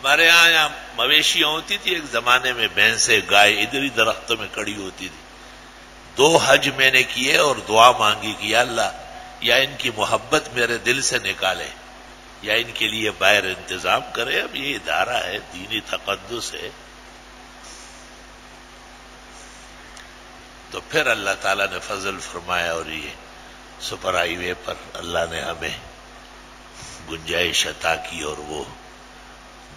ہمارے یہاں مویشیاں ہوتی تھی ایک زمانے میں، بھینسیں گائے ادھر ہی درختوں میں کھڑی ہوتی تھی. 2 حج میں نے کیے اور دعا مانگی کہ یا اللہ یا ان کی محبت میرے دل سے نکالے یا ان کے لیے باہر انتظام کرے. اب یہ ادارہ ہے، دینی تقدس ہے. تو پھر اللہ تعالیٰ نے فضل فرمایا اور یہ سپر ہائی وے پر اللہ نے ہمیں گنجائش عطا کی اور وہ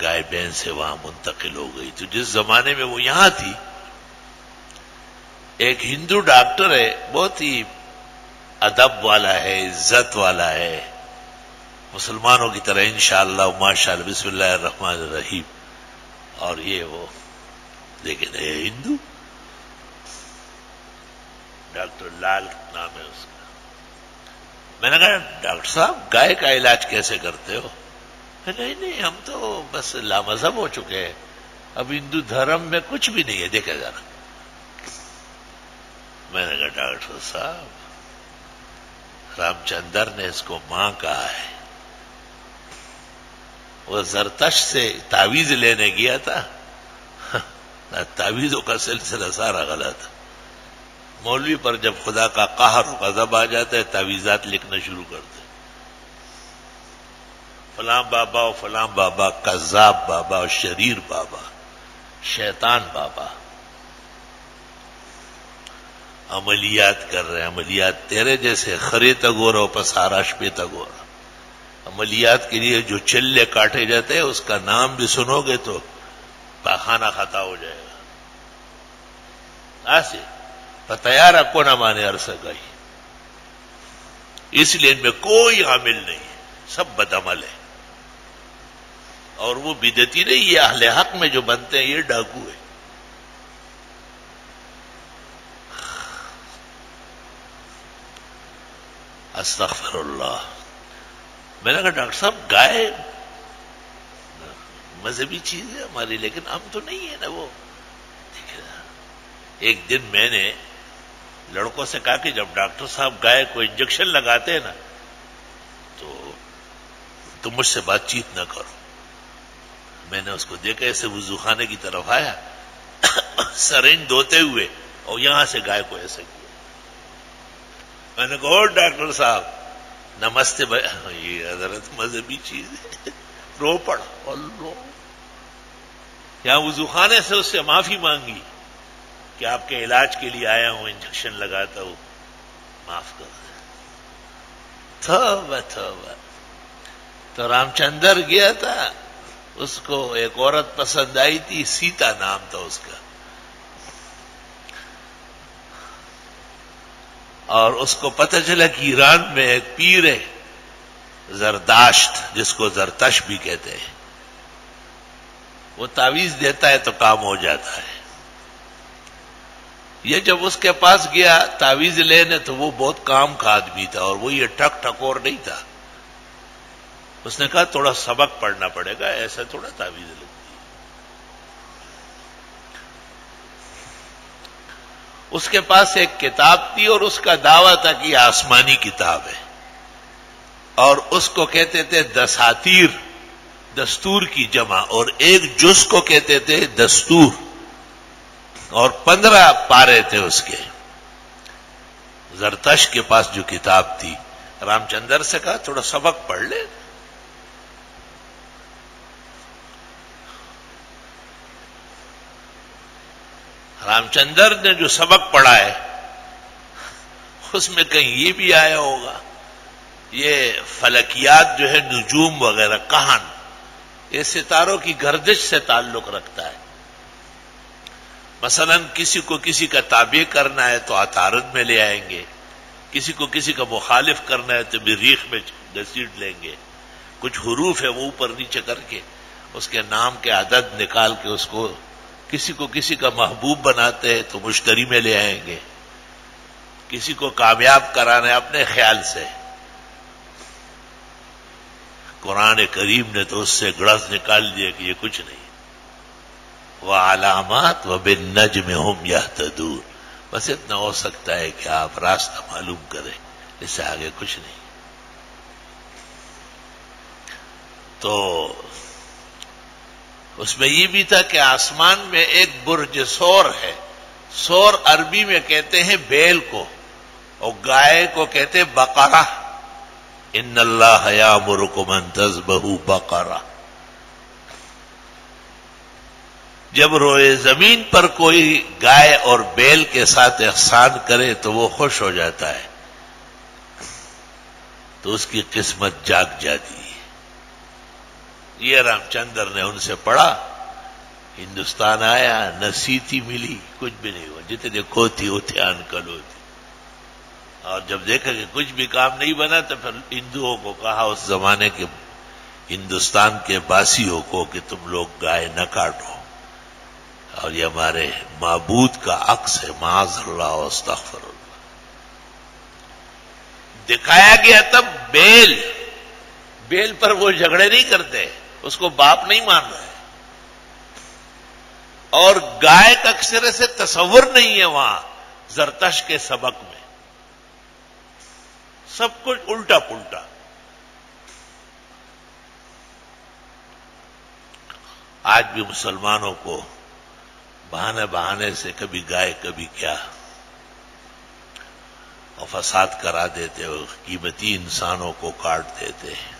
گائے بین سے وہاں منتقل ہو گئی. تو جس زمانے میں وہ یہاں تھی، ایک ہندو ڈاکٹر ہے، بہت ہی ادب والا ہے، عزت والا ہے، مسلمانوں کی طرح انشاءاللہ ماشاءاللہ بسم اللہ الرحمن الرحیم. اور یہ وہ لیکن ہے ہندو، ڈاکٹر لال نام ہے اس کا. میں نے کہا ڈاکٹر صاحب گائے کا علاج کیسے کرتے ہو؟ نہیں ہم تو بس لامذہب ہو چکے ہیں، اب ہندو دھرم میں کچھ بھی نہیں ہے، دیکھا ذرا. میں نے کہا ڈاکٹر صاحب رام چندر نے اس کو ماں کہا ہے. وہ زرتش سے تعویذ لینے گیا تھا، تعویذوں کا سلسلہ سارا غلط. مولوی پر جب خدا کا قہر و غضب آ جاتا ہے تعویذات لکھنا شروع کرتے، فلاں بابا و فلاں بابا، کذاب بابا اور شریر بابا، شیطان بابا. عملیات کر رہے ہیں، عملیات تیرے جیسے خرے تگورا و پساراش پہ تگورا. عملیات کے لیے جو چلے کاٹے جاتے ہیں اس کا نام بھی سنو گے تو پاخانہ خطا ہو جائے گا. ایسے فتیارہ کو نہ مانے عرصہ گئی. اس لیے ان میں کوئی عامل نہیں ہے، سب بدعمل ہے. اور وہ بدعتی نہیں، یہ اہل حق میں جو بنتے ہیں یہ ڈاکو ہے. استغفر اللہ. میں نے کہا ڈاکٹر صاحب گائے مذہبی چیز ہے ہماری، لیکن ہم تو نہیں ہے نا وہ. ایک دن میں نے لڑکوں سے کہا کہ جب ڈاکٹر صاحب گائے کو انجیکشن لگاتے ہیں نا تو تم مجھ سے بات چیت نہ کرو. میں نے اس کو دیکھا ایسے وضو خانے کی طرف آیا سرنج دھوتے ہوئے اور یہاں سے گائے کو ایسے کیا. میں نے کہا ڈاکٹر صاحب نمستے یہ حضرت مذہبی چیز ہے، رو پڑ. اللہ یہاں وضو خانے سے اس سے معافی مانگی کہ آپ کے علاج کے لیے آیا ہوں، انجیکشن لگاتا ہوں، معاف کر دیں. توبہ توبہ. تو رام چندر گیا تھا، اس کو ایک عورت پسند آئی تھی، سیتا نام تھا اس کا، اور اس کو پتہ چلا کہ ایران میں ایک پیر ہے زرداشت، جس کو زرتش بھی کہتے ہیں، وہ تعویذ دیتا ہے تو کام ہو جاتا ہے. یہ جب اس کے پاس گیا تعویذ لینے تو وہ بہت کام کا آدمی تھا اور وہ یہ ٹک ٹکور نہیں تھا. اس نے کہا تھوڑا سبق پڑھنا پڑے گا، ایسا تھوڑا تعویذ لگتی ہے. اس کے پاس ایک کتاب تھی اور اس کا دعویٰ تھا کہ یہ آسمانی کتاب ہے، اور اس کو کہتے تھے دساتیر، دستور کی جمع، اور ایک جز کو کہتے تھے دستور، اور 15 پارے تھے اس کے. زرتش کے پاس جو کتاب تھی، رام چندر سے کہا تھوڑا سبق پڑھ لے. رام چندر نے جو سبق پڑھا ہے اس میں کہیں یہ بھی آیا ہوگا، یہ فلکیات جو ہے نجوم وغیرہ کہاں، یہ ستاروں کی گردش سے تعلق رکھتا ہے. مثلا کسی کو کسی کا تابع کرنا ہے تو عطارد میں لے آئیں گے، کسی کو کسی کا مخالف کرنا ہے تو مریخ میں گھسیٹ لیں گے. کچھ حروف ہے وہ اوپر نیچے کر کے اس کے نام کے عدد نکال کے اس کو کسی کو کسی کا محبوب بناتے ہیں تو مشتری میں لے آئیں گے. کسی کو کامیاب کرانا ہے اپنے خیال سے. قرآن کریم نے تو اس سے گڑس نکال دیا کہ یہ کچھ نہیں. وعلامات وبالنجم هم يهتدون، بس اتنا ہو سکتا ہے کہ آپ راستہ معلوم کریں، اس سے آگے کچھ نہیں. تو اس میں یہ بھی تھا کہ آسمان میں ایک برج سور ہے. سور عربی میں کہتے ہیں بیل کو، اور گائے کو کہتے بقرہ. ان اللہ یامرکم ان تذبحوا بقرہ. جب روئے زمین پر کوئی گائے اور بیل کے ساتھ احسان کرے تو وہ خوش ہو جاتا ہے، تو اس کی قسمت جاگ جاتی ہے. یہ رام چندر نے ان سے پڑھا. ہندوستان آیا، نہ سیتی ملی، کچھ بھی نہیں ہوا. جتنے کھوتی اتھیان کلوتی. اور جب دیکھا کہ کچھ بھی کام نہیں بنا تو پھر ہندوؤں کو کہا، اس زمانے کے ہندوستان کے باسیوں کو، کہ تم لوگ گائے نہ کاٹو، اور یہ ہمارے معبود کا عکس ہے، معاذ اللہ و استغفر اللہ. دکھایا گیا تب بیل پر وہ جھگڑے نہیں کرتے، اس کو باپ نہیں مان رہے. اور گائے کا سرے سے تصور نہیں ہے وہاں زرتش کے سبق میں. سب کچھ الٹا پلٹا. آج بھی مسلمانوں کو بہانے سے کبھی گائے کبھی کیا، اور فساد کرا دیتے، اور قیمتی انسانوں کو کاٹ دیتے ہیں.